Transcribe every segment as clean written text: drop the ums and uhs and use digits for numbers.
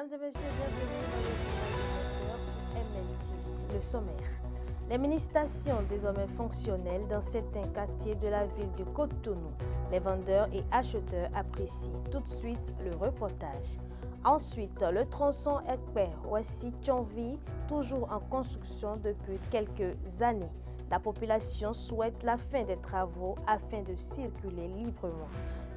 Mesdames et messieurs, bienvenue dans le journal de 20h sur MNTV. Le sommaire. Les mini-stations désormais fonctionnelles dans certains quartiers de la ville de Cotonou. Les vendeurs et acheteurs apprécient. Tout de suite, le reportage. Ensuite, le tronçon Ekpe-Ouessi-Tchonvi, toujours en construction depuis quelques années. La population souhaite la fin des travaux afin de circuler librement.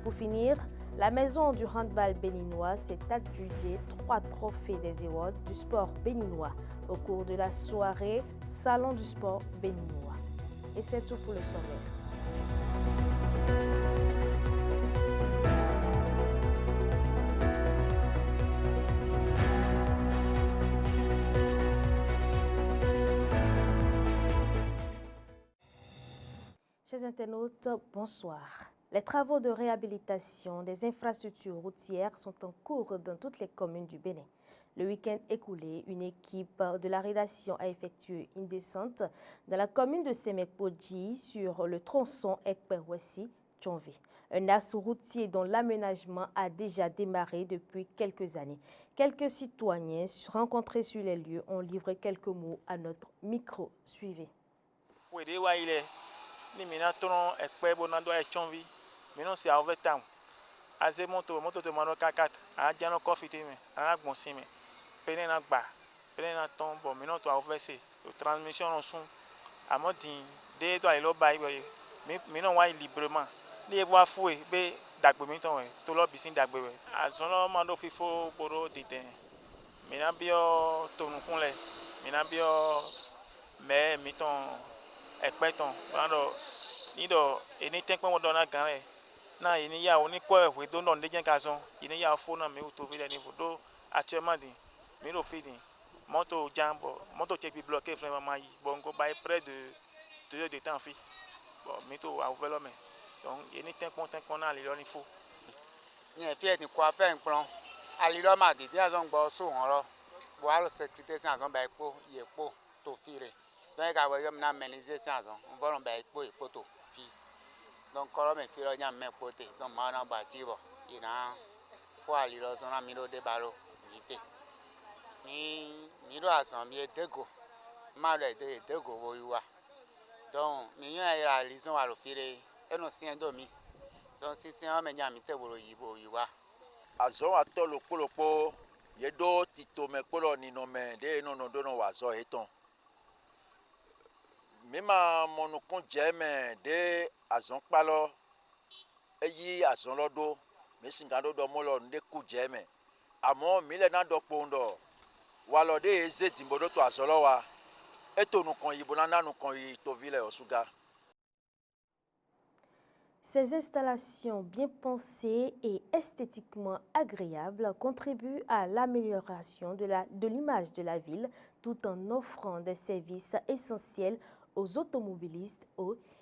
Pour finir, la maison du handball béninois s'est adjugée 3 trophées des awards du sport béninois au cours de la soirée Salon du sport béninois. Et c'est tout pour le sommaire. Chers internautes, bonsoir. Les travaux de réhabilitation des infrastructures routières sont en cours dans toutes les communes du Bénin. Le week-end écoulé, une équipe de la rédaction a effectué une descente dans la commune de Semekpodji sur le tronçon Ekpe-Ouessi-Tchonvi, un axe routier dont l'aménagement a déjà démarré depuis quelques années. Quelques citoyens rencontrés sur les lieux ont livré quelques mots à notre micro. Suivez. Ni mina tron ekpe bonando e chonvi minon si ave tam aze moto te mano kakat a jano coffee te me a gbon si me pene na gba pene na ton bon minon to ave se to transmission on sun amodin de to ai lo bai minon wa librement ni vo afue be dagbe mi ton to lo bisin dagbe we azono mando fifo boro diten mina bio tonukun le mina bio me miton ekpeton bando nido eni tenkpe mo dona ganre na eni ya oni ko ehwe do no ndejen kazon eni ya fo na me uto vile ni vodo actuellement di mi ro fi di moto jambo moto che bi bloqué vraiment yi bon go by près de 2 heures de temps fi bon mi to a ouvert me donc eni tenkpe na le lo ni fo ni e fi ni kwa fe npron ali lo ma di dia zon gbo so hon ro bo aro sécurité san zon ba epo yepo to fi re donc ka we yo na meniser san zon on va ba epo to fi donc koro me fi ro nya me pote donc ma na ba ti bo ina fo ali lo zon na mi ro de baro yite ni ro asan mi edego ma ro edego wo yuwa donc mi yan ira li zon wa ro fi re eno sin do mi donc si sin me nya mi te wo yibo yuwa azɔ atɔ lokpolokpo yedo tito me kpɔɖɔ ninɔme de nono do no wazɔ etɔn mima mɔnukun dze me de azɔ kpalɔ eyi azɔ lɔ do mesinga do dɔ mɔlɔ nude ku dze me amɔ mi le na dɔ kpo ŋdɔ walɔ de eze dimbo do to azɔ lɔ wa eto nukɔn yibo na nukɔn yi tovi le osuga. Ces installations bien pensées et esthétiquement agréables contribuent à l'amélioration de l'image de la ville tout en offrant des services essentiels aux automobilistes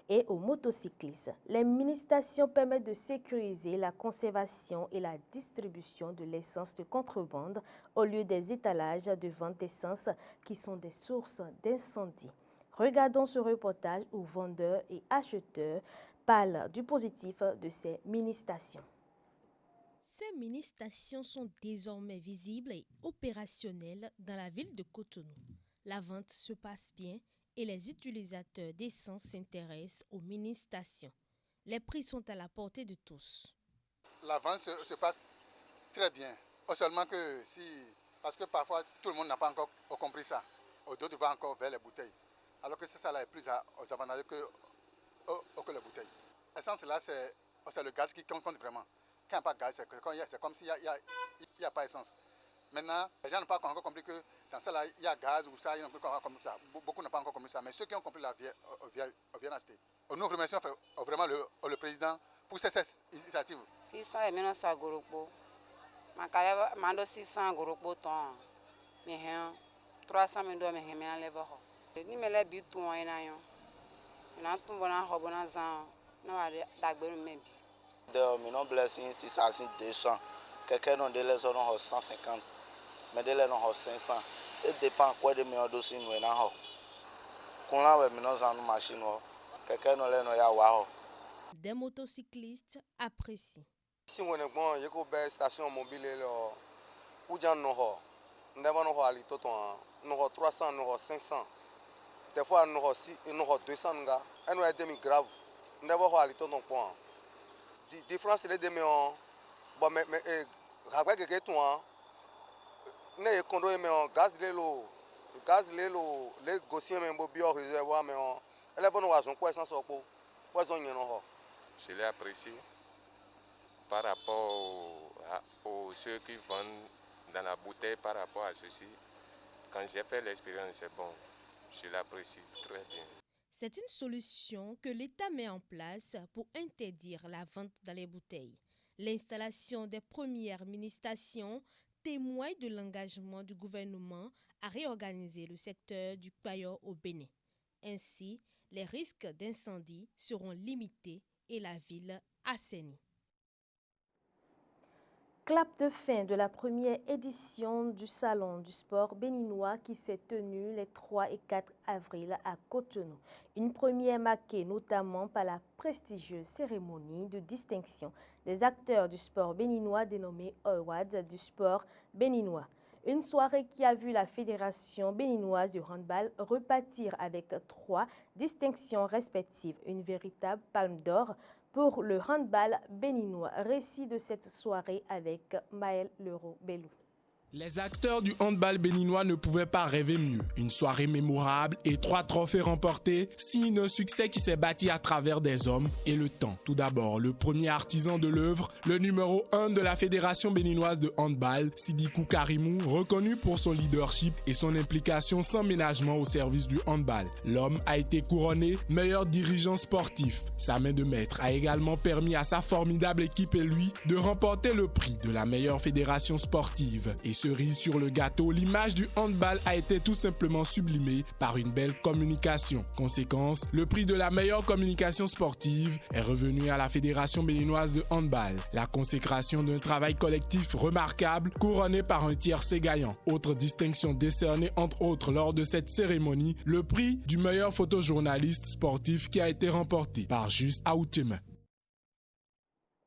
et aux motocyclistes. Les mini-stations permettent de sécuriser la conservation et la distribution de l'essence de contrebande au lieu des étalages de vente d'essence qui sont des sources d'incendie. Regardons ce reportage où vendeurs et acheteurs parlent du positif de ces mini-stations. Ces mini-stations sont désormais visibles et opérationnelles dans la ville de Cotonou. La vente se passe bien et les utilisateurs d'essence s'intéressent aux mini-stations. Les prix sont à la portée de tous. La vente se passe très bien. Seulement que parce que parfois tout le monde n'a pas encore compris ça. D'autres vont encore vers les bouteilles. Alors que ça là est plus aux avantages que les bouteilles. L'essence là, c'est le gaz qui compte vraiment. Quand il n'y a pas de gaz, c'est comme s'il n'y a pas d'essence. Maintenant, les gens n'ont pas encore compris que dans ça là, il y a gaz ou ça, ils n'ont pas encore compris ça. Beaucoup n'ont pas encore compris ça. Mais ceux qui ont compris viennent acheter. Nous remercions vraiment le président pour cette initiative. 600 et maintenant ça groupe. Mando 600 groupe ton. Mais 300 000 dollars mais maintenant les bas. Ni me les but tout en ayon. Na tout bona robona zan. Na wa dagbe me bi. De minon blessing 600 200. Quelqu'un non de les on 150. Mais de les on 500. Et dépend quoi de minon dosi nous na ho. Kun la we minon zan machine ho. Quelqu'un non les no ya wa ho. Des motocyclistes apprécient. Si on est bon, il y a une station mobile Oudjan Noho, Never Noho Ali Toton, Noho 300, Noho 500. Des fois, Noho 200, et nous demi grave. Never Ho Ali Toton point. Différence est de mes bon, mais, rappelle que tout, ne kondo mais gaz lelo, les gossiers même bio réservoir, mais elle est bonne oison, quoi, sans sopo, poison y'en. Je l'ai apprécié par rapport aux ceux qui vendent dans la bouteille par rapport à ceci. Quand j'ai fait l'expérience, c'est bon. Je l'apprécie très bien. C'est une solution que l'État met en place pour interdire la vente dans les bouteilles. L'installation des premières mini-stations témoigne de l'engagement du gouvernement à réorganiser le secteur du paillot au Bénin. Ainsi, les risques d'incendie seront limités et la ville assainie. Clap de fin de la première édition du Salon du sport béninois qui s'est tenu les 3 et 4 avril à Cotonou. Une première marquée notamment par la prestigieuse cérémonie de distinction des acteurs du sport béninois dénommée Awards du sport béninois. Une soirée qui a vu la Fédération béninoise du handball repartir avec 3 distinctions respectives, une véritable palme d'or pour le handball béninois. Récit de cette soirée avec Maël Leroux-Bellou. Les acteurs du handball béninois ne pouvaient pas rêver mieux. Une soirée mémorable et 3 trophées remportés signent un succès qui s'est bâti à travers des hommes et le temps. Tout d'abord, le premier artisan de l'œuvre, le numéro 1 de la Fédération béninoise de handball, Sidikou Karimou, reconnu pour son leadership et son implication sans ménagement au service du handball. L'homme a été couronné meilleur dirigeant sportif. Sa main de maître a également permis à sa formidable équipe et lui de remporter le prix de la meilleure fédération sportive. Et cerise sur le gâteau, l'image du handball a été tout simplement sublimée par une belle communication. Conséquence, le prix de la meilleure communication sportive est revenu à la Fédération béninoise de handball. La consécration d'un travail collectif remarquable, couronné par un tiercé gagnant. Autre distinction décernée entre autres lors de cette cérémonie, le prix du meilleur photojournaliste sportif qui a été remporté par Juste Aoutima.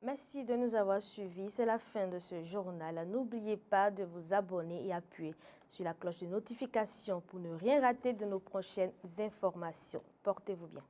Merci de nous avoir suivis. C'est la fin de ce journal. N'oubliez pas de vous abonner et appuyer sur la cloche de notification pour ne rien rater de nos prochaines informations. Portez-vous bien.